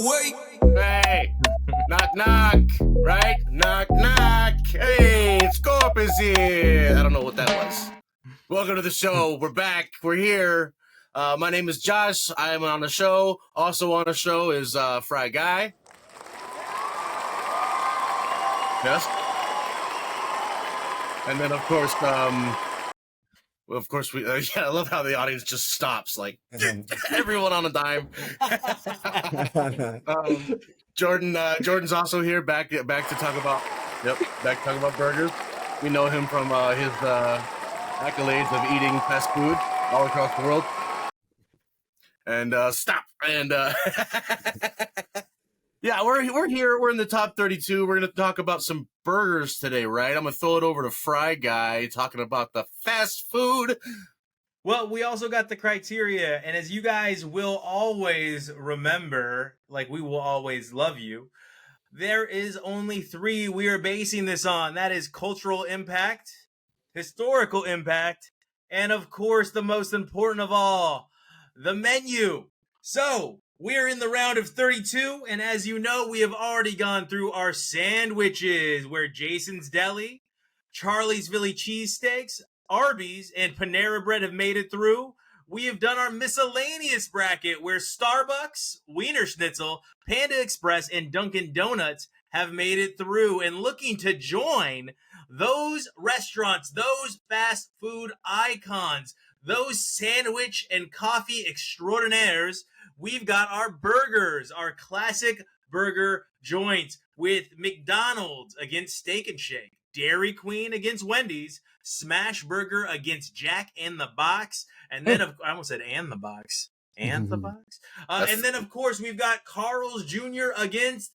away. Hey, knock, knock, right? Knock, knock. Hey, Scorp is here. I don't know what that was. Welcome to the show. We're back. We're here. My name is Josh. I am on the show. Also on the show is Fry Guy. Yes. And then, of course, we. I love how the audience just stops, like everyone on a dime. Jordan's also here, back to talk about. Yep, back to talk about burgers. We know him from his accolades of eating fast food all across the world. And stop. And yeah, we're here. We're in the top 32. We're going to talk about some burgers today, right? I'm going to throw it over to Fry Guy talking about the fast food. Well, we also got the criteria, and as you guys will always remember, like we will always love you, there is only 3 we are basing this on. That is cultural impact, historical impact, and of course, the most important of all, the menu. So, we're in the round of 32, and as you know, we have already gone through our sandwiches, where Jason's Deli, Charlie's Philly Cheesesteaks, Arby's, and Panera Bread have made it through. We have done our miscellaneous bracket, where Starbucks, Wiener Schnitzel, Panda Express, and Dunkin' Donuts have made it through. And looking to join those restaurants, those fast food icons, those sandwich and coffee extraordinaires, we've got our burgers, our classic burger joints, with McDonald's against Steak and Shake, Dairy Queen against Wendy's, Smash Burger against Jack in the Box, and then I almost said "and the Box," and the box, and then of course we've got Carl's Jr. against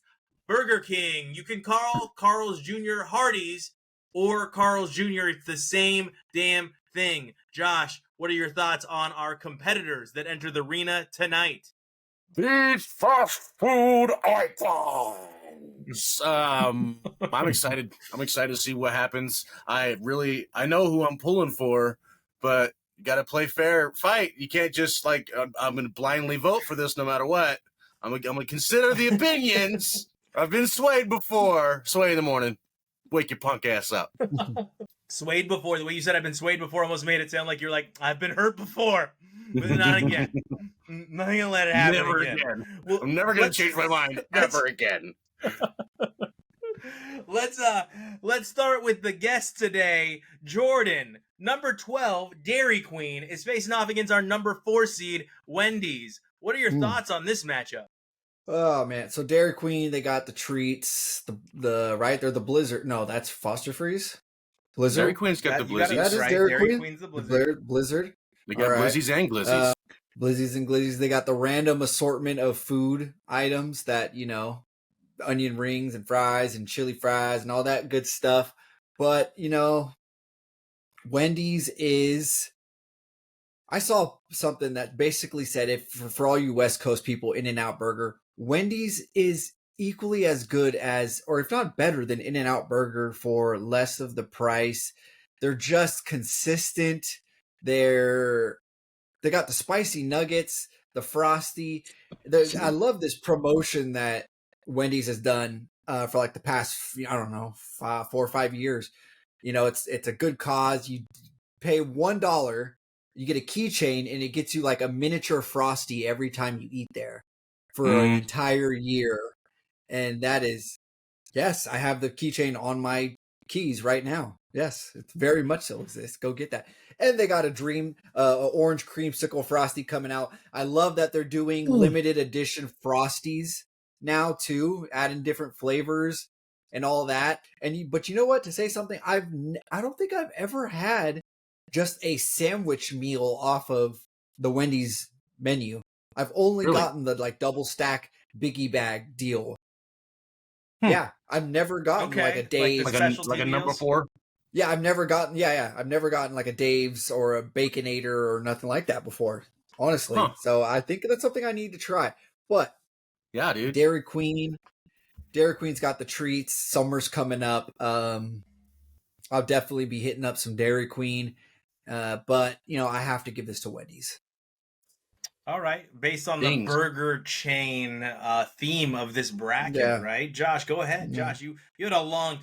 Burger King. You can call Carl's Jr. Hardee's or Carl's Jr. It's the same damn thing. Josh, what are your thoughts on our competitors that enter the arena tonight? These fast food icons. I'm excited. I'm excited to see what happens. I know who I'm pulling for, but you got to play fair fight. You can't just I'm going to blindly vote for this no matter what. I'm going to consider the opinions. I've been swayed before. Sway in the morning. Wake your punk ass up. Swayed before. The way you said I've been swayed before almost made it sound like you're like, I've been hurt before. But not again. I'm not going to let it happen Never again. Well, I'm never going to change my mind. Never again. Let's start with the guest today, Jordan. Number 12, Dairy Queen, is facing off against our number 4 seed, Wendy's. What are your thoughts on this matchup? Oh man, so Dairy Queen, they got the treats, right? They're the Blizzard. No, that's Foster Freeze. Blizzard. Dairy Queen's got the Blizzies. That is right. Dairy Queen. Queen's the Blizzard. Blizzard. They got right. Blizzies and Glizzies. Blizzies and Glizzies. They got the random assortment of food items that, onion rings and fries and chili fries and all that good stuff. But, Wendy's is... I saw something that basically said, if for all you West Coast people, In-N-Out Burger, Wendy's is equally as good as, or if not better than, In-N-Out Burger for less of the price. They're just consistent. They got the spicy nuggets, the frosty. I love this promotion that Wendy's has done for like the past, 4 or 5 years. It's a good cause. You pay $1, you get a keychain, and it gets you like a miniature frosty every time you eat there for an entire year. And that is, yes, I have the keychain on my keys right now. Yes, it's very much so exists. Go get that. And they got a dream, orange creamsicle frosty coming out. I love that they're doing limited edition frosties now too, adding different flavors and all that. But you know what? To say something, I don't think I've ever had just a sandwich meal off of the Wendy's menu. I've only gotten the double stack biggie bag deal. Yeah, I've never gotten like a Dave's, like a number 4. Yeah, I've never gotten. I've never gotten like a Dave's or a Baconator or nothing like that before. Honestly, so I think that's something I need to try. But yeah, dude, Dairy Queen's got the treats. Summer's coming up. I'll definitely be hitting up some Dairy Queen. But I have to give this to Wendy's. All right. Based on the Things. burger chain theme of this bracket, Yeah. right? Josh, go ahead. Yeah. Josh, you had a long,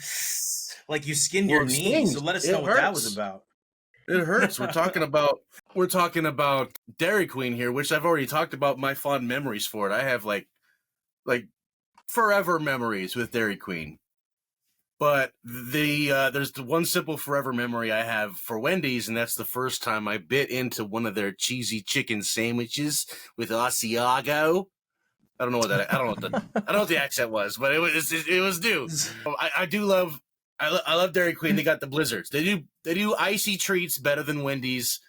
like you skinned Well, your it knee. stings. So let us It know what that was hurts. about. It hurts. We're talking about Dairy Queen here, which I've already talked about my fond memories for it. I have like forever memories with Dairy Queen. But there's the one simple forever memory I have for Wendy's, and that's the first time I bit into one of their cheesy chicken sandwiches with Asiago. I don't know what the accent was, but it was due. I do love I love Dairy Queen. They got the blizzards. They do icy treats better than Wendy's,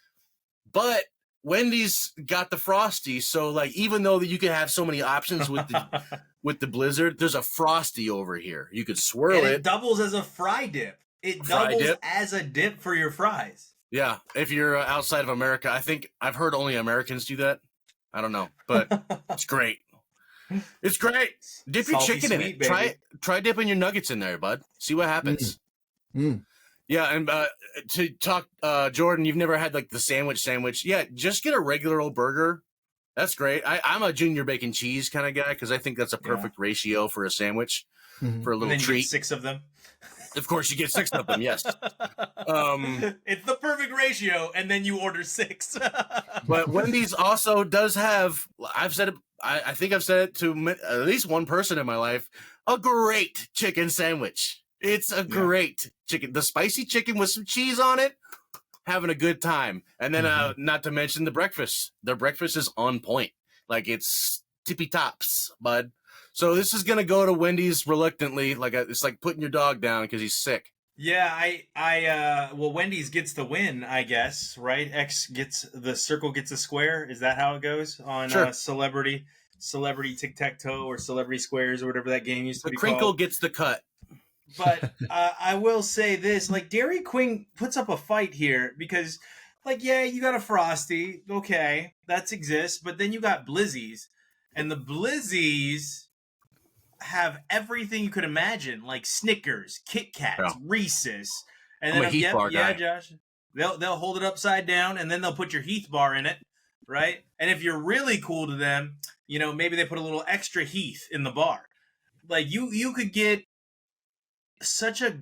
but Wendy's got the frosty. So like even though you can have so many options with the blizzard, there's a frosty over here. You could swirl And it. it doubles as a fry dip. It Fry doubles dip? as a dip for your fries. Yeah, if you're outside of America, I think I've heard only Americans do that. I don't know, but it's great. It's great. Dip your Salty chicken in sweet, it. baby. Try dipping your nuggets in there, bud. See what happens. Yeah, and to talk, Jordan, you've never had like the sandwich. Yeah, just get a regular old burger. That's great. I'm a junior bacon cheese kind of guy because I think that's a perfect ratio for a sandwich, for a And little then you treat. get 6 of them. Of course, you get 6 of them. Yes. It's the perfect ratio, and then you order 6. But Wendy's also does have, I've said it, I think I've said it to at least one person in my life, a great chicken sandwich. It's a great chicken. The spicy chicken with some cheese on it, having a good time. And then not to mention the breakfast. Their breakfast is on point. Like it's tippy tops, bud. So this is going to go to Wendy's reluctantly. It's like putting your dog down because he's sick. Yeah, well, Wendy's gets the win, I guess, right? The circle gets a square. Is that how it goes on Celebrity Tic-Tac-Toe or Celebrity Squares or whatever that game used to be called? The crinkle gets the cut. But I will say this, like Dairy Queen puts up a fight here because, like, yeah, you got a Frosty. Okay, that exists. But then you got Blizzies. And the Blizzies have everything you could imagine, like Snickers, Kit Kats, Reese's, and I'm then a Heath bar guy. Josh, they'll hold it upside down, and then they'll put your Heath bar in it, right? And if you're really cool to them, you know, maybe they put a little extra Heath in the bar. Like you could get such a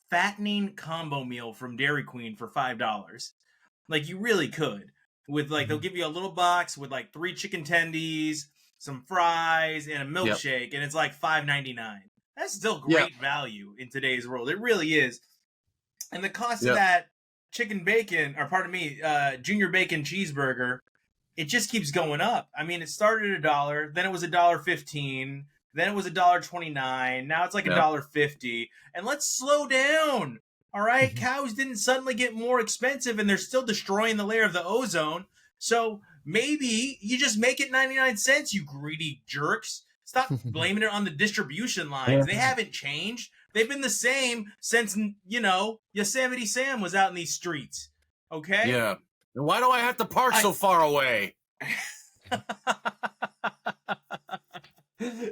fattening combo meal from Dairy Queen for $5. Like you really could. With like they'll give you a little box with like 3 chicken tendies, some fries, and a milkshake, and it's like $5.99. That's still great value in today's world. It really is. And the cost of that chicken bacon, or pardon me, junior bacon cheeseburger, it just keeps going up. I mean, it started at $1, then it was $1.15, then it was $1.29. Now it's like $1.50. And let's slow down. All right, cows didn't suddenly get more expensive, and they're still destroying the layer of the ozone. So maybe you just make it 99 cents, you greedy jerks. Stop blaming it on the distribution lines. They haven't changed. They've been the same since, you know, Yosemite Sam was out in these streets. Okay? Yeah. And why do I have to park so far away?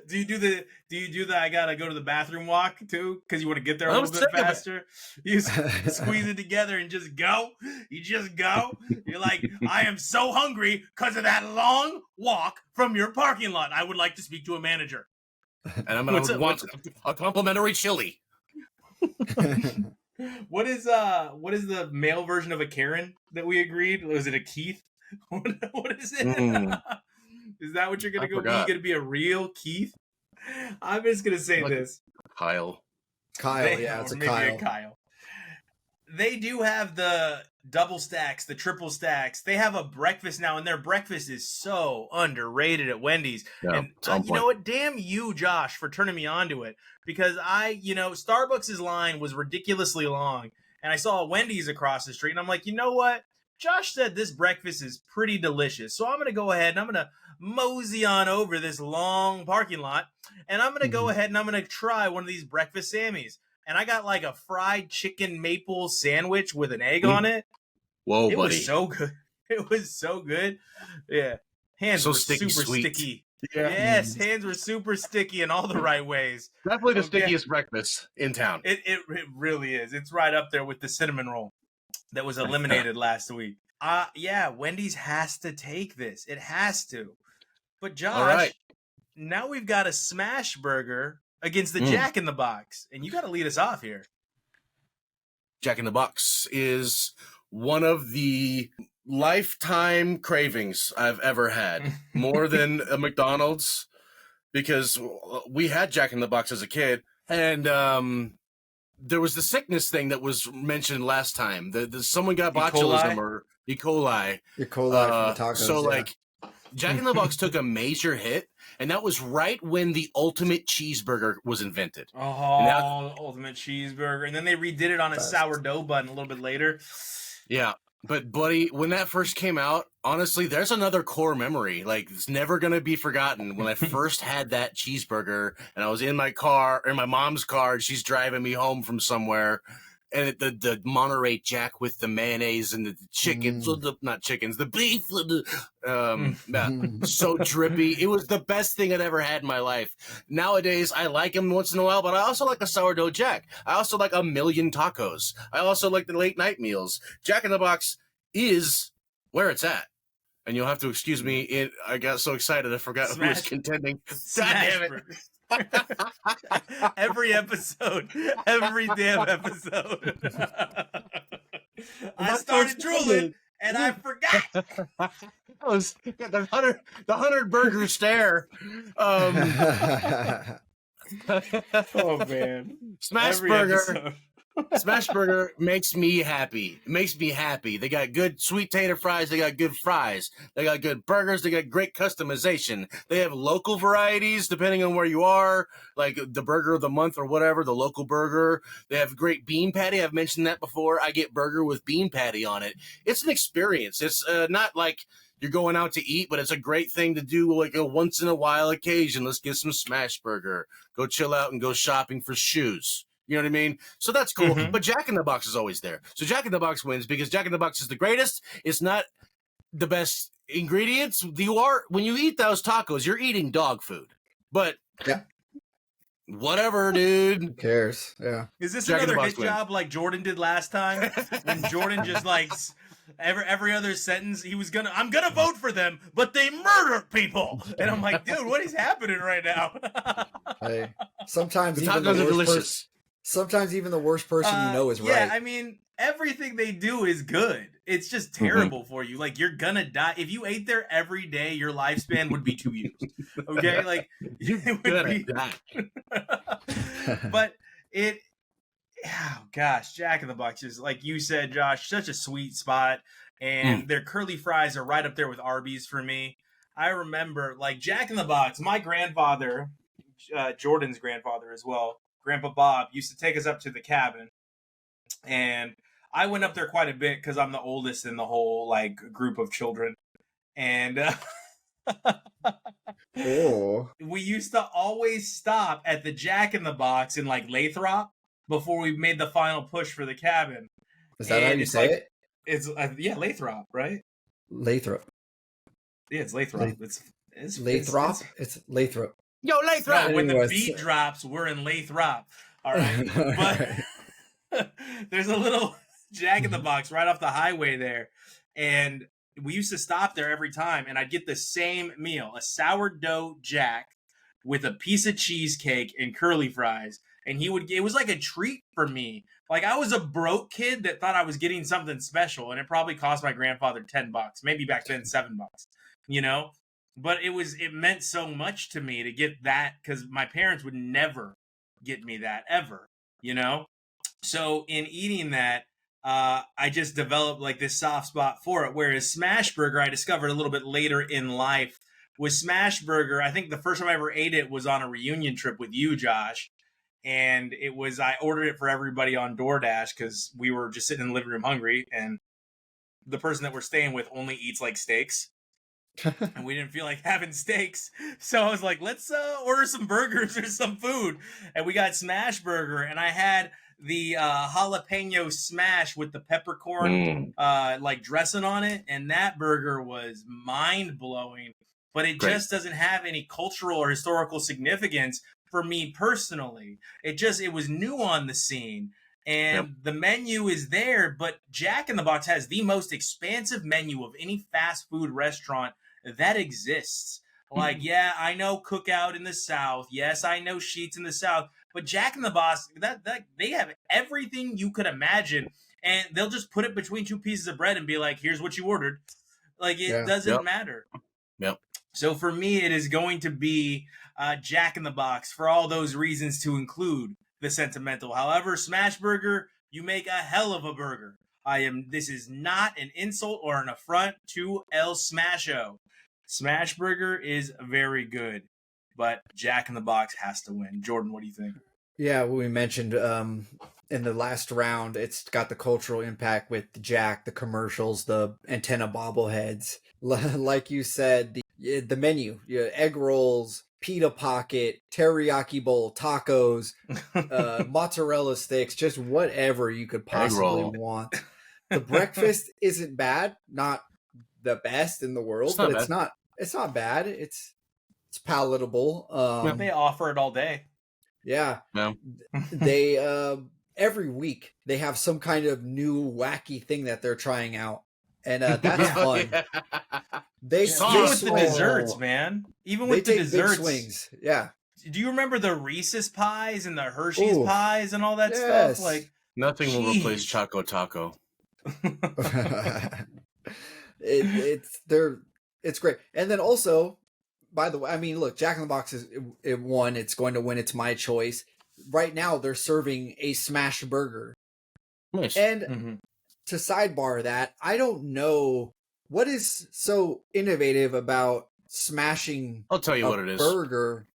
Do you do the I gotta go to the bathroom walk too? Because you want to get there a little bit faster? You squeeze it together and just go. You just go. You're like, I am so hungry because of that long walk from your parking lot. I would like to speak to a manager. And I'm gonna want a complimentary chili. What is the male version of a Karen that we agreed? Was it a Keith? What is it? Is that what you're going to go be? You're going to be a real Keith? I'm just going to say this. Kyle, it's a Kyle. A Kyle. They do have the double stacks, the triple stacks. They have a breakfast now, and their breakfast is so underrated at Wendy's. Yeah, and you know what? Damn you, Josh, for turning me on to it. Because Starbucks' line was ridiculously long, and I saw a Wendy's across the street, and I'm like, you know what? Josh said this breakfast is pretty delicious. So I'm going to go ahead and I'm going to mosey on over this long parking lot. And I'm going to go ahead and I'm going to try one of these breakfast Sammys. And I got like a fried chicken maple sandwich with an egg on it. Whoa, buddy. It was so good. It was so good. Yeah. Hands were super sticky. Yeah. Yes, hands were super sticky in all the right ways. Definitely the stickiest breakfast in town. It really is. It's right up there with the cinnamon roll that was eliminated last week. Yeah, Wendy's has to take this. It has to. But All right. Josh, now we've got a smash burger against the Jack in the Box, and you got to lead us off here. Jack in the Box is one of the lifetime cravings I've ever had, more than a McDonald's, because we had Jack in the Box as a kid, and there was the sickness thing that was mentioned last time. Someone got botulism or E. coli. E. coli from the tacos. So like, Jack in the Box took a major hit, and that was right when the ultimate cheeseburger was invented. Oh, ultimate cheeseburger. And then they redid it on a sourdough bun a little bit later. Yeah. But, buddy, when that first came out, honestly, there's another core memory. Like, it's never going to be forgotten. When I first had that cheeseburger, and I was in my car, in my mom's car, and she's driving me home from somewhere, and the Monterey Jack with the mayonnaise and the chickens, not chickens, the beef, so drippy. It was the best thing I'd ever had in my life. Nowadays, I like them once in a while, but I also like a sourdough Jack. I also like a million tacos. I also like the late night meals. Jack in the Box is where it's at. And you'll have to excuse me. I got so excited I forgot who was contending. God damn it. Every episode, every damn episode. I started drooling and I forgot. That was the 100 burger stare. Oh man, Smash burger. Smash Burger makes me happy. It makes me happy. They got good sweet tater fries. They got good fries. They got good burgers. They got great customization. They have local varieties depending on where you are, like the burger of the month or whatever, the local burger. They have great bean patty. I've mentioned that before. I get burger with bean patty on it. It's an experience. It's not like you're going out to eat, but it's a great thing to do like a once in a while occasion. Let's get some Smash Burger. Go chill out and go shopping for shoes. You know what I mean? So that's cool. But Jack in the Box is always there. So Jack in the Box wins because Jack in the Box is the greatest. It's not the best ingredients. When you eat those tacos, you're eating dog food. But whatever, dude. Who cares? Yeah. Is this another hit job like Jordan did last time? When Jordan just like every other sentence I'm gonna vote for them, but they murder people. And I'm like, dude, what is happening right now? Hey, sometimes the tacos are delicious. Sometimes even the worst person you know is right. Yeah, I mean, everything they do is good. It's just terrible for you. Like, you're gonna die. If you ate there every day, your lifespan would be 2 years. Okay? Like, it would be... But oh gosh, Jack in the Box is, like you said, Josh, such a sweet spot. And their curly fries are right up there with Arby's for me. I remember, like, Jack in the Box, my grandfather, Jordan's grandfather as well, Grandpa Bob, used to take us up to the cabin, and I went up there quite a bit because I'm the oldest in the whole like group of children, and we used to always stop at the Jack in the Box in like Lathrop before we made the final push for the cabin. Is that how you say it? It's Lathrop, right? Lathrop. Yeah, it's Lathrop. It's Lathrop. It's Lathrop. Yo, Lathrop! Yeah, when the beat drops, we're in Lathrop. All right. But there's a little Jack in the Box right off the highway there. And we used to stop there every time, and I'd get the same meal, a sourdough Jack with a piece of cheesecake and curly fries. And it was like a treat for me. Like, I was a broke kid that thought I was getting something special, and it probably cost my grandfather $10, maybe back then $7, you know? But it meant so much to me to get that because my parents would never get me that ever, you know? So in eating that, I just developed like this soft spot for it. Whereas Smash Burger, I discovered a little bit later in life. With Smash Burger, I think the first time I ever ate it was on a reunion trip with you, Josh. And I ordered it for everybody on DoorDash because we were just sitting in the living room hungry. And the person that we're staying with only eats like steaks. And we didn't feel like having steaks, so I was like, let's order some burgers or some food. And we got Smash Burger, and I had the jalapeno smash with the peppercorn like dressing on it, and that burger was mind-blowing. But it just doesn't have any cultural or historical significance for me personally. It was new on the scene. And the menu is there, but Jack in the Box has the most expansive menu of any fast food restaurant that exists. Like, yeah, I know Cookout in the South. Yes, I know Sheets in the South. But Jack in the Box, that they have everything you could imagine, and they'll just put it between two pieces of bread and be like, "Here's what you ordered." Like, it doesn't matter. Yep. So for me, it is going to be Jack in the Box for all those reasons, to include the sentimental. However, Smash Burger, you make a hell of a burger. This is not an insult or an affront to El Smasho. Smash Burger is very good, but Jack in the Box has to win. Jordan, what do you think? Yeah, we mentioned in the last round, it's got the cultural impact with Jack, the commercials, the antenna bobbleheads. Like you said, the menu, egg rolls, pita pocket, teriyaki bowl, tacos, mozzarella sticks, just whatever you could possibly want. The breakfast isn't bad, not the best in the world, but it's not bad. It's palatable. They offer it all day. Yeah. They every week they have some kind of new wacky thing that they're trying out. And that's fun. They even with the desserts, man. Even with the desserts, big swings. Yeah. Do you remember the Reese's pies and the Hershey's pies and all that stuff? Like, nothing will replace Choco Taco. It's great. And then also, by the way, I mean, look, Jack in the Box it won. It's going to win. It's my choice. Right now, they're serving a smash burger. Nice. And to sidebar that, I don't know what is so innovative about smashing. I'll tell you what it is. Burger.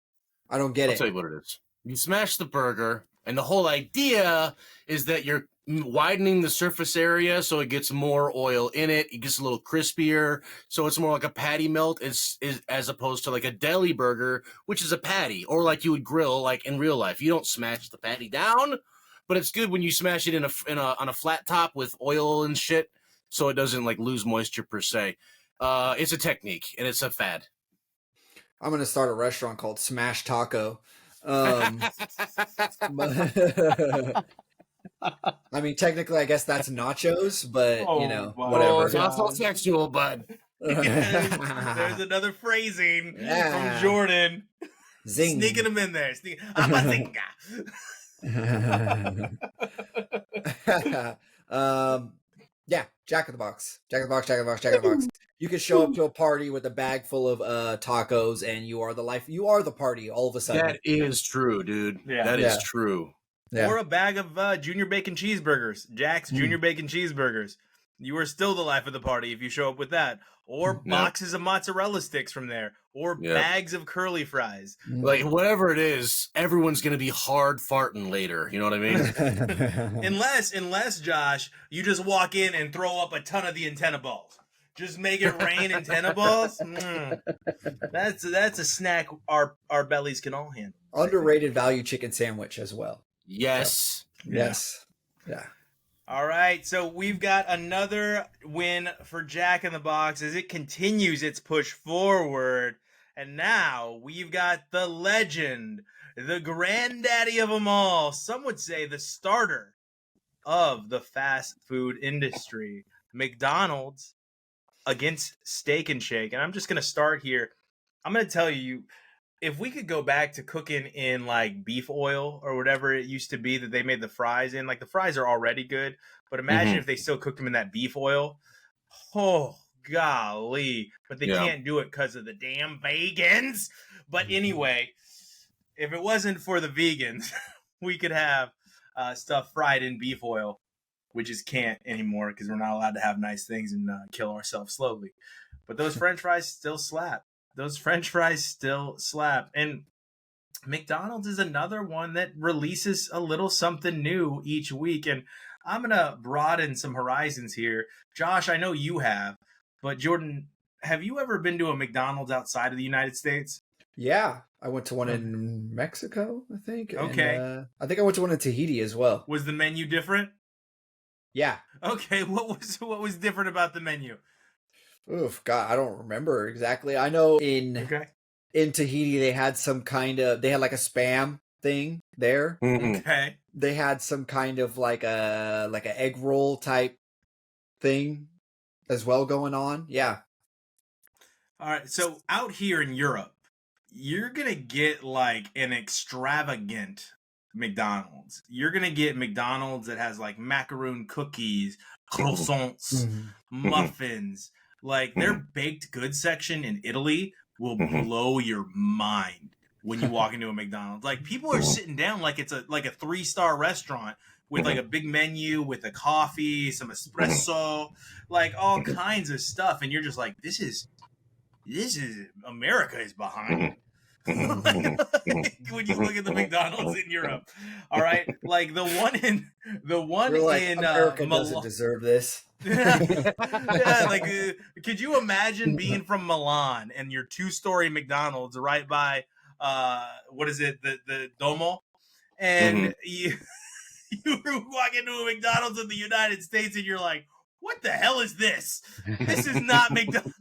I don't get it. I'll tell you what it is. You smash the burger, and the whole idea is that you're widening the surface area so it gets more oil in it. It gets a little crispier, so it's more like a patty melt as opposed to like a deli burger, which is a patty, or like you would grill like in real life. You don't smash the patty down, but it's good when you smash it on a flat top with oil and shit, so it doesn't like lose moisture per se. It's a technique and it's a fad. I'm gonna start a restaurant called Smash Taco. I mean, technically, I guess that's nachos, but whatever. It's not so sexual, bud. There's another phrasing from Jordan. Zing. Sneaking them in there. Yeah, Jack in the Box. Jack in the Box, Jack in the Box, Jack in the Box. You can show up to a party with a bag full of tacos, and you are the life. You are the party all of a sudden. That is true, dude. Yeah. That is true. Yeah. Or a bag of Junior Bacon cheeseburgers. Jack's Junior Bacon cheeseburgers. You are still the life of the party if you show up with that. Or boxes of mozzarella sticks from there. Or bags of curly fries. Like, whatever it is, everyone's going to be hard farting later. You know what I mean? Unless, Josh, you just walk in and throw up a ton of the antenna balls. Just make it rain antenna balls. That's a snack our bellies can all handle. Underrated value chicken sandwich as well. Yes. So, yes. Yeah. All right. So we've got another win for Jack in the Box as it continues its push forward. And now we've got the legend, the granddaddy of them all. Some would say the starter of the fast food industry, McDonald's against Steak and Shake. And I'm just going to start here. I'm going to tell you, if we could go back to cooking in like beef oil or whatever it used to be that they made the fries in, like the fries are already good, but imagine if they still cooked them in that beef oil. Oh, golly. But they can't do it because of the damn vegans. But anyway, if it wasn't for the vegans, we could have stuff fried in beef oil. We just can't anymore because we're not allowed to have nice things and kill ourselves slowly. But those French fries still slap. And McDonald's is another one that releases a little something new each week. And I'm going to broaden some horizons here. Josh, I know you have. But Jordan, have you ever been to a McDonald's outside of the United States? Yeah. I went to one in Mexico, I think. Okay. And, I think I went to one in Tahiti as well. Was the menu different? Yeah. Okay. What was different about the menu? Oof, God, I don't remember exactly. I know in Tahiti they had like a Spam thing there. Mhm. Okay. They had some kind of like a egg roll type thing as well going on. Yeah. All right. So out here in Europe, you're gonna get like an extravagant McDonald's. You're gonna get McDonald's that has like macaroon cookies, croissants, muffins. Like their baked goods section in Italy will blow your mind when you walk into a McDonald's. Like people are sitting down like it's a 3-star restaurant with like a big menu with a coffee, some espresso, like all kinds of stuff, and you're just like, this is America is behind. Like, when you look at the McDonald's in Europe, all right, like the one You're like, in America doesn't deserve this. yeah, like could you imagine being from Milan and your 2-story McDonald's right by what is it, the Domo, and you walk into a McDonald's in the United States and you're like, what the hell is this? This is not McDonald's.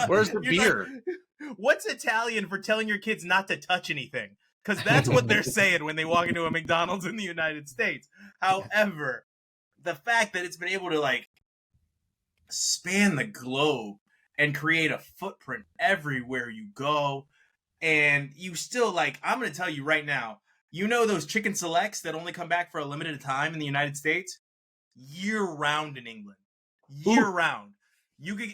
Where's the beer? Like, what's Italian for telling your kids not to touch anything? Because that's what they're saying when they walk into a McDonald's in the United States. However, the fact that it's been able to like span the globe and create a footprint everywhere you go, and you still like, I'm going to tell you right now, you know those chicken selects that only come back for a limited time in the United States? Year round in England. Year round.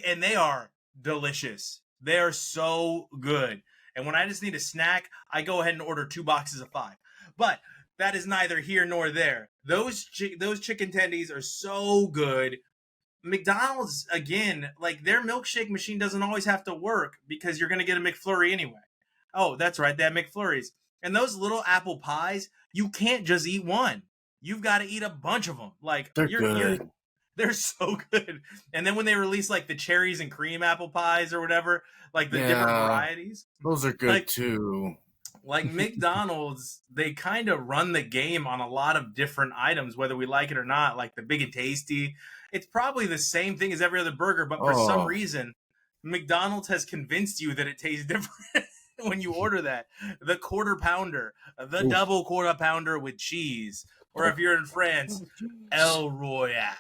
And they are delicious. They are so good. And when I just need a snack, I go ahead and order 2 boxes of 5. But that is neither here nor there. Those chicken tendies are so good. McDonald's, again, like their milkshake machine doesn't always have to work because you're going to get a McFlurry anyway. Oh, that's right. They have McFlurries. And those little apple pies, you can't just eat one. You've got to eat a bunch of them. Like They're good. They're so good. And then when they release like the cherries and cream apple pies or whatever, like the different varieties, those are good too. Like McDonald's, they kind of run the game on a lot of different items, whether we like it or not. Like the Big and Tasty, it's probably the same thing as every other burger, but for some reason, McDonald's has convinced you that it tastes different when you order that. The Quarter Pounder, the double Quarter Pounder with cheese, or if you're in France, El Royale.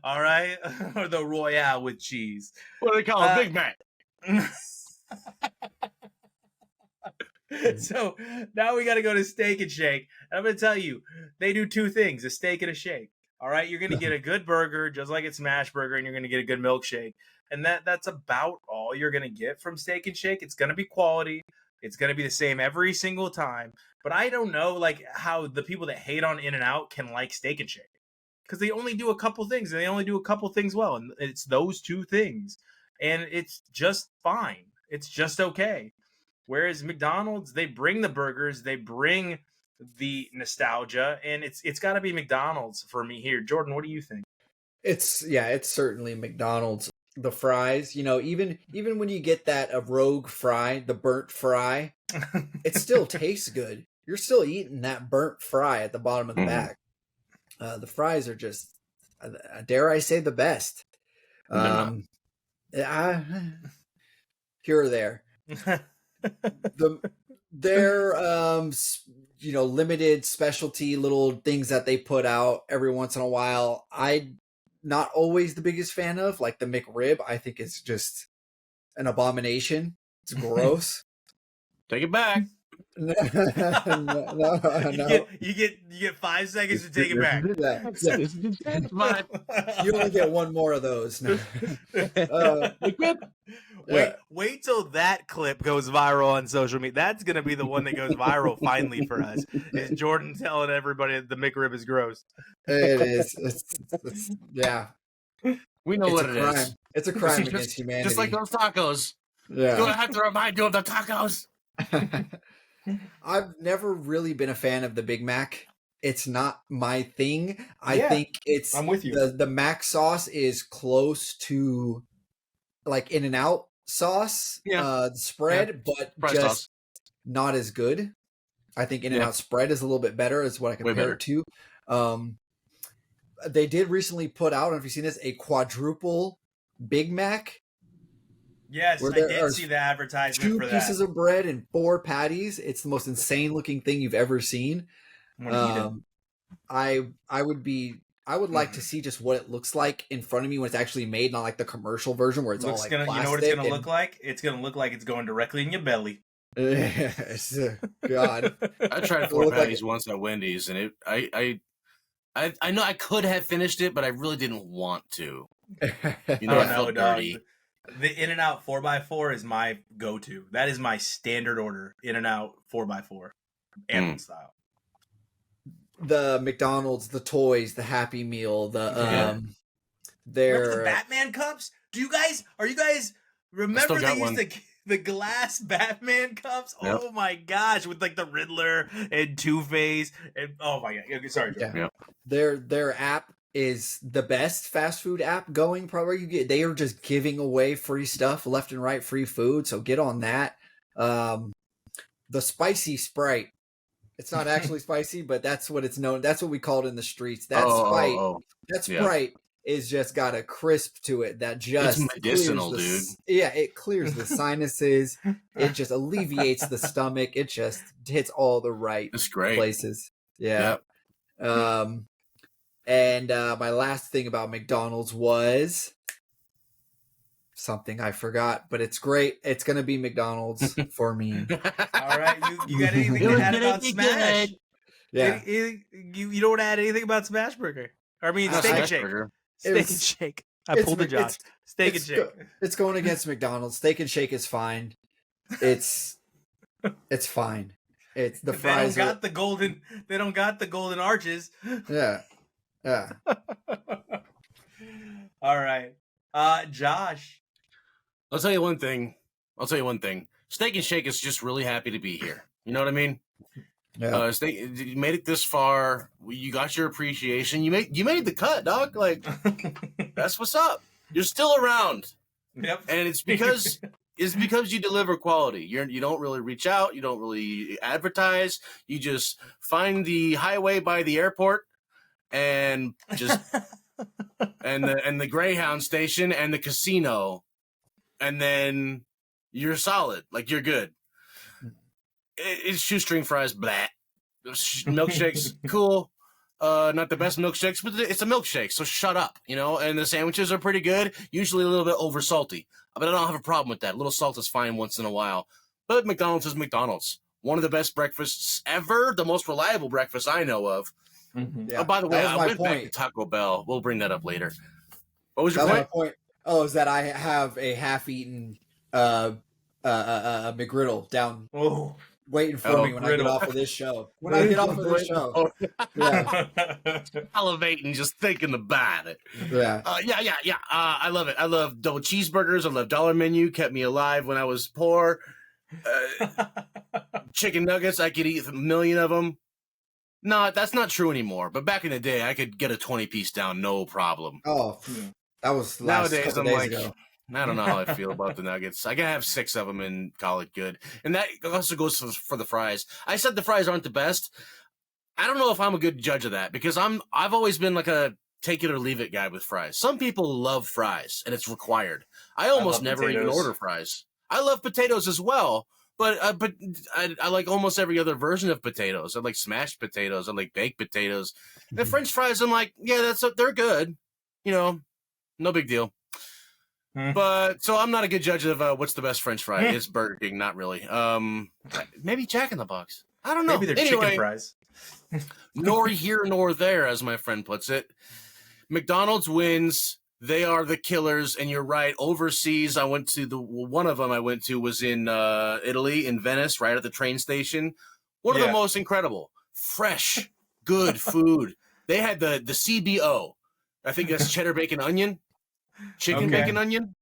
All right, or the Royale with cheese. What do they call a Big Mac? So now we got to go to Steak and Shake. And I'm going to tell you, they do 2 things: a steak and a shake. All right, you're going to get a good burger, just like at Smash Burger, and you're going to get a good milkshake. And that's about all you're going to get from Steak and Shake. It's going to be quality. It's going to be the same every single time. But I don't know, like, how the people that hate on In-N-Out can like Steak and Shake. Because they only do a couple things, and they only do a couple things well, and it's those 2 things, and it's just fine. It's just okay. Whereas McDonald's, they bring the burgers, they bring the nostalgia, and it's got to be McDonald's for me here. Jordan, what do you think? It's certainly McDonald's. The fries, even when you get a rogue fry, the burnt fry, it still tastes good. You're still eating that burnt fry at the bottom of the bag. The fries are just, dare I say, the best. Here or there. Their limited specialty little things that they put out every once in a while, I'm not always the biggest fan of, like the McRib. I think it's just an abomination. It's gross. Take it back. No. You get 5 seconds to take it back. You only get one more of those. No. Wait till that clip goes viral on social media. That's gonna be the one that goes viral finally for us. Is Jordan telling everybody that the McRib is gross? It is. It's yeah. We know what it is. It's a crime against humanity. Just like those tacos. Yeah. Do I have to remind you of the tacos? I've never really been a fan of the Big Mac. It's not my thing. I think I'm with you. The Mac sauce is close to like In-N-Out sauce, spread, but just sauce. Not as good. I think In-N-Out spread is a little bit better, is what I compare it to. They did recently put out, I don't know if you've seen this, a quadruple Big Mac. Yes, where I there did are see the advertisement two for that. pieces of bread and 4 patties. It's the most insane looking thing you've ever seen. I'm gonna eat it. I would like to see just what it looks like in front of me when it's actually made, not like the commercial version where it's all like plastic. You know what it's gonna look like? It's gonna look like it's going directly in your belly. Yes, God. I tried 4 patties once at Wendy's, and I know I could have finished it, but I really didn't want to. You know, I felt dirty. The In-N-Out 4x4 is my go-to. That is my standard order. In-N-Out 4x4, animal style. The McDonald's, the toys, the Happy Meal, Remember the Batman cups? Are you guys remember they used the glass Batman cups? Yep. Oh my gosh, with like the Riddler and Two-Face and oh my god. Okay, sorry, Joe. Yeah. Their app is the best fast food app going. Probably they are just giving away free stuff left and right, free food. So get on that. The spicy Sprite. It's not actually spicy, but that's what it's known. That's what we call it in the streets. That Sprite is just got a crisp to it that just it's medicinal, dude. Yeah, it clears the sinuses. It just alleviates the stomach. It just hits all the right places. Yeah. Yep. And my last thing about McDonald's was something I forgot, but it's great. It's gonna be McDonald's for me. All right, you got anything to add about Smash? Yeah, you don't add anything about Smash Burger. I mean, Steak and Shake. Steak and Shake. I pulled the Josh. Steak and Shake. It's going against McDonald's. Steak and Shake is fine. It's fine. It's the fries. They don't got the golden arches. Yeah. Yeah. All right. Josh. I'll tell you one thing. Steak and Shake is just really happy to be here. You know what I mean? Yeah. You made it this far. You got your appreciation. You made the cut, dog. Like, that's what's up. You're still around. Yep. And it's because you deliver quality. You don't really reach out. You don't really advertise. You just find the highway by the airport and just and the Greyhound station and the casino, and then you're solid. Like, you're good. It's shoestring fries, blah. Milkshakes, cool. Not the best milkshakes, but it's a milkshake, so shut up, you know? And the sandwiches are pretty good, usually a little bit over salty. But I don't have a problem with that. A little salt is fine once in a while. But McDonald's is McDonald's. One of the best breakfasts ever, the most reliable breakfast I know of. Mm-hmm. Yeah, by the way, I went back to Taco Bell. We'll bring that up later. What was your point? My point? Oh, is that I have a half-eaten McGriddle down waiting for me when I get off of this show. Yeah. Elevating, just thinking about it. Yeah. I love it. I love double cheeseburgers. I love Dollar Menu. Kept me alive when I was poor. Chicken nuggets, I could eat a million of them. No, that's not true anymore. But back in the day, I could get a 20-piece down, no problem. Oh, that was nowadays. I'm like, ago. I don't know how I feel about the nuggets. I can have 6 of them and call it good. And that also goes for the fries. I said the fries aren't the best. I don't know if I'm a good judge of that because I've always been like a take it or leave it guy with fries. Some people love fries and it's required. I almost never even order fries. I love potatoes as well. But I like almost every other version of potatoes. I like smashed potatoes. I like baked potatoes. And French fries, I'm like, yeah, they're good. You know, no big deal. But so I'm not a good judge of what's the best French fry. It's Burger King, not really. Maybe Jack in the Box. I don't know. Maybe they're chicken fries. Nor here nor there, as my friend puts it. McDonald's wins. They are the killers, and you're right. Overseas, I went to one of them I went to was in Italy, in Venice, right at the train station. One of the most incredible, fresh, good food. They had the CBO. I think that's cheddar bacon onion, chicken bacon onion,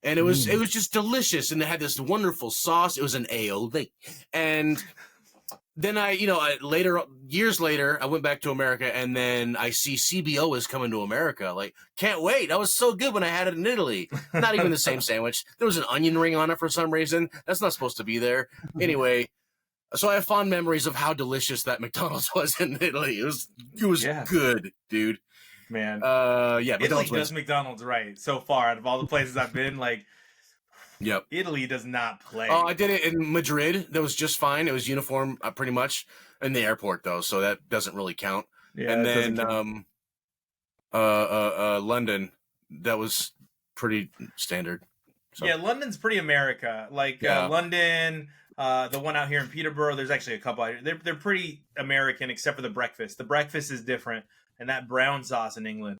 and it was just delicious. And they had this wonderful sauce. It was an aioli, and then years later, I went back to America, and then I see CBO is coming to America. Like, can't wait. That was so good when I had it in Italy. Not even the same sandwich. There was an onion ring on it for some reason. That's not supposed to be there. Anyway, so I have fond memories of how delicious that McDonald's was in Italy. It was good, dude. Man. Italy does McDonald's right so far. Out of all the places I've been, like, Yep. Italy does not play. Oh, I did it in Madrid. That was just fine. It was uniform, pretty much, in the airport though, so that doesn't really count. Yeah, And that doesn't then London, that was pretty standard. So. Yeah, London's pretty America. Like Yeah. London, the one out here in Peterborough. There's actually a couple. They're pretty American, except for the breakfast. The breakfast is different, and that brown sauce in England.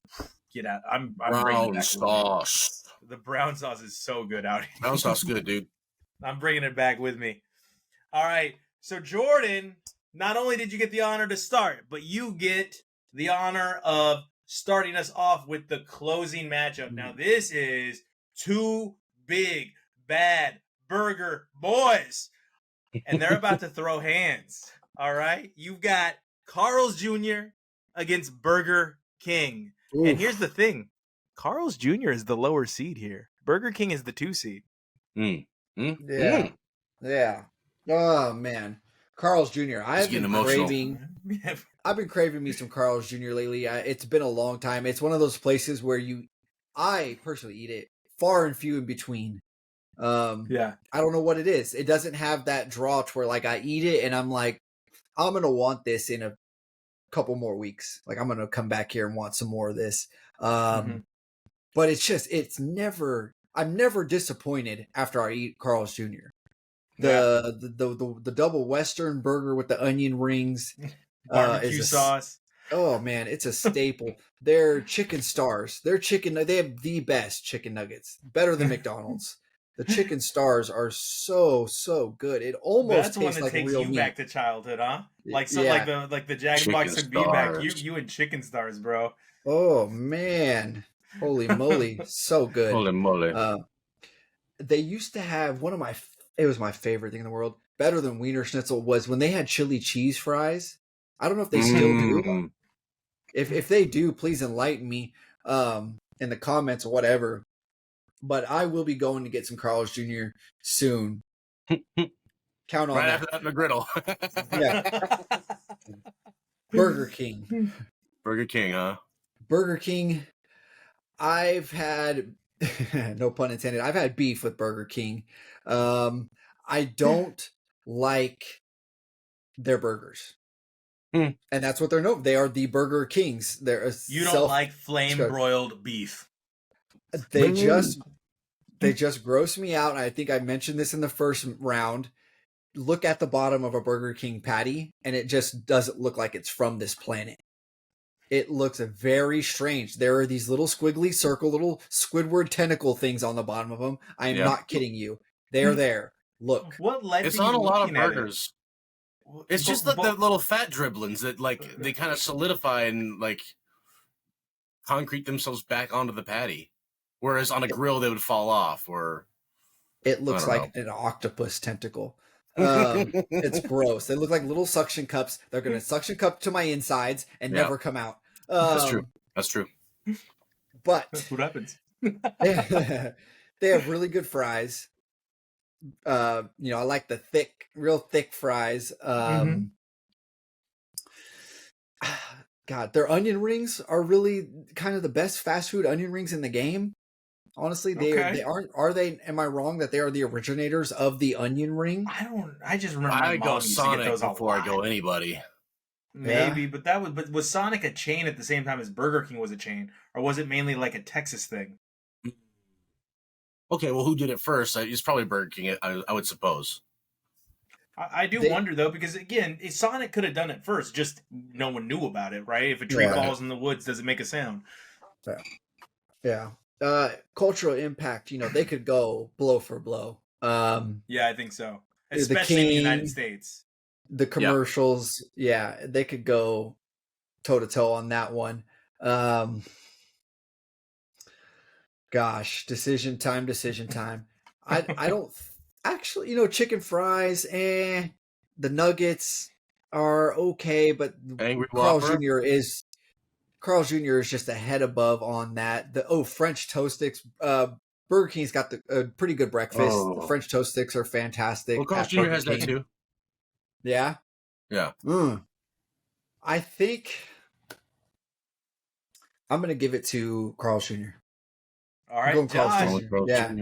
Get out! I'm bringing it Brown back sauce. with me. The brown sauce is so good out here. Brown sauce, good dude. I'm bringing it back with me. All right, so Jordan, not only did you get the honor to start, but you get the honor of starting us off with the closing matchup. Now, this is two big bad burger boys, and they're about to throw hands. All right, you've got Carl's Jr. against Burger King. Oof. And here's the thing, Carl's Jr. is the lower seed here. Burger King is the 2 seed. Yeah. Yeah. Oh man. Carl's Jr. I've been craving me some Carl's Jr. lately. It's been a long time. It's one of those places where I personally eat it far and few in between. Yeah. I don't know what it is. It doesn't have that draw to where like I eat it and I'm like, I'm gonna want this in a couple more weeks. Like I'm gonna come back here and want some more of this. But I'm never disappointed after I eat Carl's Jr. The double Western burger with the onion rings, barbecue sauce. Oh man, it's a staple. Their chicken stars. They have the best chicken nuggets, better than McDonald's. The chicken stars are so good. It almost tastes like real meat. That's one that takes you back to childhood, huh? Like the Jack in the Box took me back. You and chicken stars, bro. Oh man, holy moly, so good. Holy moly. They used to have it was my favorite thing in the world. Better than Wiener Schnitzel was when they had chili cheese fries. I don't know if they still do. If they do, please enlighten me in the comments or whatever. But I will be going to get some Carl's Jr. soon. Count on right that. after that in the griddle. Yeah. Burger King. Burger King, huh? Burger King. I've had, no pun intended, I've had beef with Burger King. I don't like their burgers. And that's what they're known. They are the Burger Kings. You don't like flame broiled beef. They just gross me out. And I think I mentioned this in the first round. Look at the bottom of a Burger King patty, and it just doesn't look like it's from this planet. It looks very strange. There are these little squiggly circle, little Squidward tentacle things on the bottom of them. I am not kidding you. They are there. Look. What led it's to on you a lot of looking burgers. It's just the little fat dribblings that like they kind of solidify and like concrete themselves back onto the patty. Whereas on a grill they would fall off, or it looks like an octopus tentacle. It's gross. They look like little suction cups. They're going to suction cup to my insides and never come out. That's true. That's true. But that's what happens. They have really good fries. I like the real thick fries. God, their onion rings are really kind of the best fast food onion rings in the game. Honestly, they aren't. Are they? Am I wrong that they are the originators of the onion ring? I just remember my mom used to get those before I go anybody. Maybe, but but was Sonic a chain at the same time as Burger King was a chain, or was it mainly like a Texas thing? Okay, well, who did it first? It's probably Burger King, I would suppose. I do wonder, though, because, again, Sonic could have done it first, just no one knew about it, right? If a tree falls in the woods, does it make a sound? Yeah. Cultural impact, they could go blow for blow. Yeah, I think so. Especially in the United States. The commercials, they could go toe-to-toe on that one. Gosh, decision time. I don't actually, carl fries, the nuggets are okay, but Carl's Jr. is just a head above on that. French toast sticks. Burger King's got a pretty good breakfast. The French toast sticks are fantastic. Well, Carl's Jr. has that too. Yeah? Yeah. I think I'm going to give it to Carl's Jr. All right, Josh. Yeah.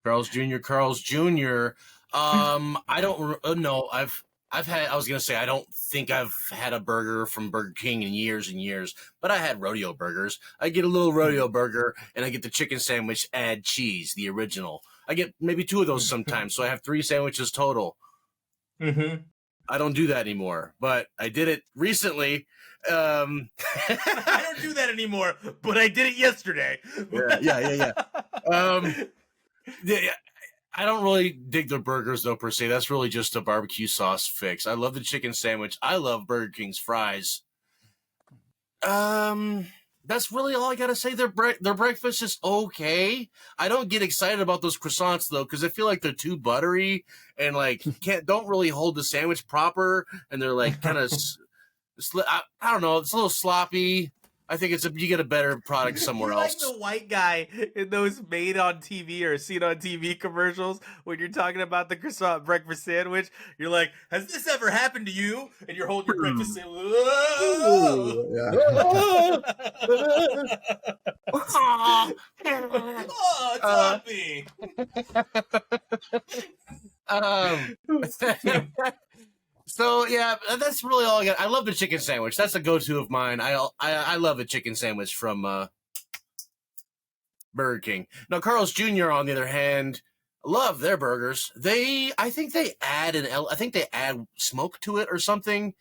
Carl's Jr. Carl's Jr. I don't know. I've had. I was gonna say I don't think I've had a burger from Burger King in years and years, but I had rodeo burgers. I get a little rodeo burger, and I get the chicken sandwich, add cheese, the original. I get maybe 2 of those sometimes, so I have 3 sandwiches total. Mm-hmm. I don't do that anymore, but I did it recently. I don't do that anymore, but I did it yesterday. Yeah. Yeah, I don't really dig their burgers though per se. That's really just a barbecue sauce fix. I love the chicken sandwich. I love Burger King's fries. That's really all I gotta say. Their breakfast is okay. I don't get excited about those croissants though because I feel like they're too buttery and like don't really hold the sandwich proper, and they're like kind of I don't know. It's a little sloppy. I think you get a better product somewhere You're else. like the white guy in those made on TV or seen on TV commercials when you're talking about the croissant breakfast sandwich. You're like, has this ever happened to you? And you're holding your breakfast sandwich. Ooh, Oh, it's happy. So yeah, that's really all I got. I love the chicken sandwich. That's a go-to of mine. I love a chicken sandwich from Burger King. Now Carl's Jr. on the other hand, love their burgers. I think they add smoke to it or something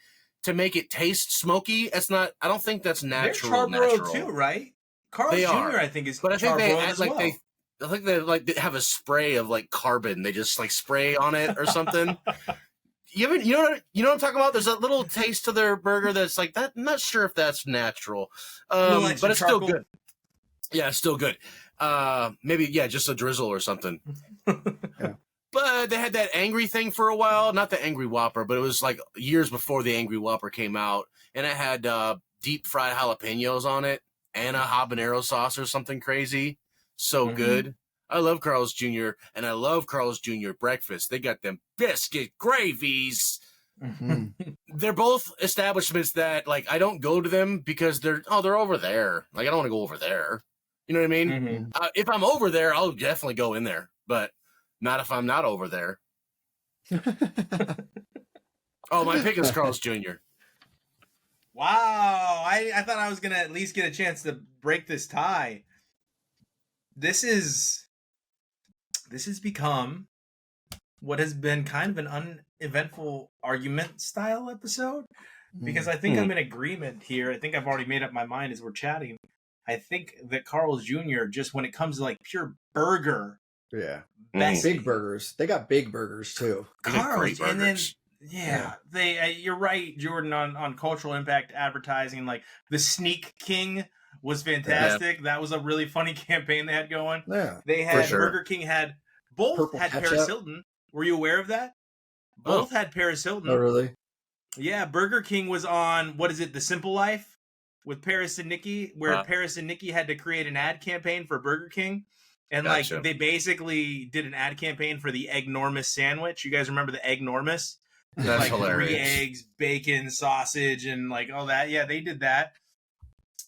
to make it taste smoky. It's not. I don't think that's natural. They're charbroiled too, right? Carl's They Jr. are. I think is But I think they charbroiled add as like well. I think they have a spray of like carbon. They just like spray on it or something. You know what I'm talking about? There's a little taste to their burger that's like that. I'm not sure if that's natural, but it's still good. Yeah, it's still good. Maybe just a drizzle or something. Yeah. But they had that angry thing for a while. Not the Angry Whopper, but it was like years before the Angry Whopper came out, and it had deep fried jalapenos on it and a habanero sauce or something crazy. So good. I love Carl's Jr. and I love Carl's Jr. breakfast. They got them biscuit gravies. They're both establishments that like I don't go to them because they're over there. Like I don't want to go over there. You know what I mean? If I'm over there, I'll definitely go in there, but not if I'm not over there. Oh, my pick is Carl's Jr. Wow, I thought I was gonna at least get a chance to break this tie. This has become what has been kind of an uneventful argument style episode because I think I'm in agreement here. I think I've already made up my mind as we're chatting. I think that Carl's Jr. just when it comes to like pure burger, big burgers. They got big burgers too. Carl's, and then they you're right, Jordan, on cultural impact advertising. Like the Sneak King was fantastic. That was a really funny campaign they had going. Yeah, they had sure. Burger King had both Purple had ketchup. Paris Hilton. Were you aware of that? Both had Paris Hilton. Oh, really? Yeah, Burger King was on what is it, The Simple Life with Paris and Nikki, where Paris and Nikki had to create an ad campaign for Burger King. And Gotcha. like they basically did an ad campaign for the Eggnormous sandwich. You guys remember the Eggnormous? That's like hilarious. 3 eggs, bacon, sausage, and like all that. Yeah, they did that.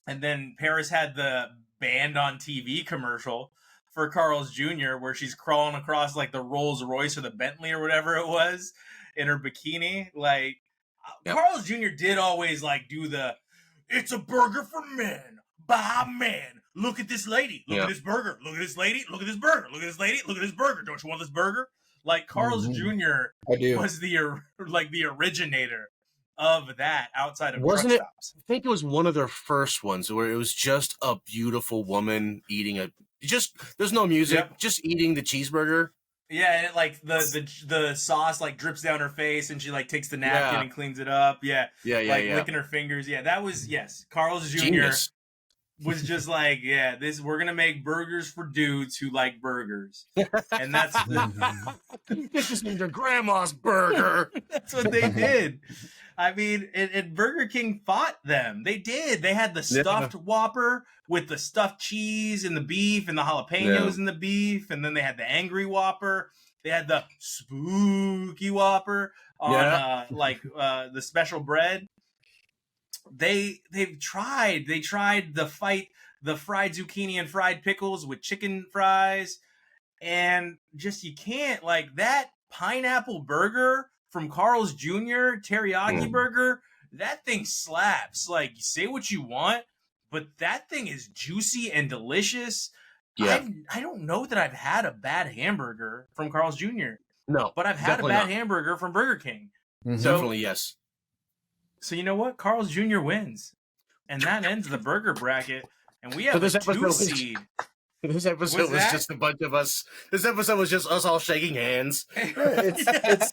And then Paris had the band on TV commercial for Carl's Jr. where she's crawling across like the Rolls Royce or the Bentley or whatever it was in her bikini. Like Carl's Jr. did always like do the "it's a burger for men by men. Look at this lady. Look at this burger. Look at this lady. Look at this burger. Look at this lady. Look at this burger. Don't you want this burger?" Like Carl's Jr. was the originator of that outside of Wasn't truck it? stops. I think it was one of their first ones where it was just a beautiful woman eating there's no music, just eating the cheeseburger. Yeah, and it, like the sauce like drips down her face, and she like takes the napkin and cleans it up. Licking her fingers. Yeah, that was Carl's Jr. Genius. Was just like, we're gonna make burgers for dudes who like burgers, and that's this is your grandma's burger. That's what they did. I mean, and Burger King fought them. They did. They had the stuffed Whopper with the stuffed cheese and the beef and the jalapenos and the beef, and then they had the Angry Whopper. They had the Spooky Whopper on the special bread. They tried the fried zucchini and fried pickles with chicken fries, and just you can't, like, that pineapple burger from Carl's Jr. teriyaki burger, that thing slaps. Like, say what you want, but that thing is juicy and delicious. Yeah. I don't know that I've had a bad hamburger from Carl's Jr., No, but I've had a definitely bad not. hamburger from Burger King. Mhm. So- Definitely yes. So you know what? Carl's Jr. wins. And that ends the burger bracket. And we have this a episode 2 was- seed. This episode What's was that? just a bunch of us. This episode was just us all shaking hands. It's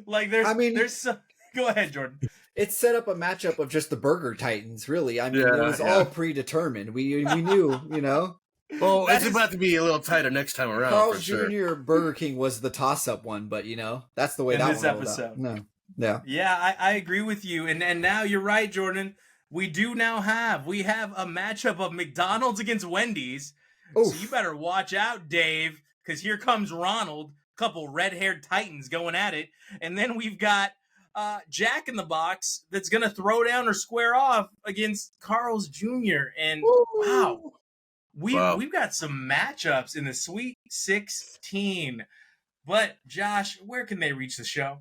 Like there's I mean- there's so, go ahead, Jordan. it set up a matchup of just the burger titans, really. I mean, Yeah, it was all predetermined. We knew, you know. Well, That it's is- about to be a little tighter next time around. Carl's for sure. Jr. Burger King was the toss-up one, but you know that's the way In that this one rolled episode. out. No, yeah. Yeah, I agree with you. And now you're right, Jordan. We have a matchup of McDonald's against Wendy's. So Oof. you better watch out, Dave, because here comes Ronald, couple red-haired titans going at it. And then we've got Jack in the Box that's going to throw down or square off against Carl's Jr. And wow, we've got some matchups in the Sweet 16. But Josh, where can they reach the show?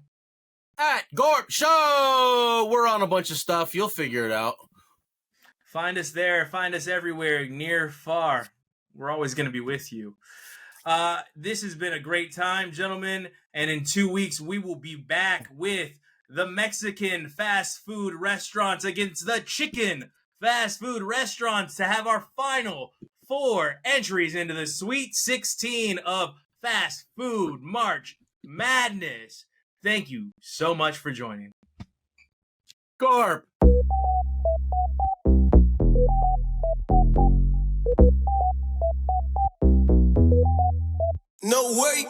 At Gorp Show, we're on a bunch of stuff. You'll figure it out. Find us there. Find us everywhere, near, far. We're always going to be with you. This has been a great time, gentlemen. And in 2 weeks, we will be back with the Mexican fast food restaurants against the chicken fast food restaurants to have our final 4 entries into the Sweet 16 of Fast Food March Madness. Thank you so much for joining. Gorp. No way.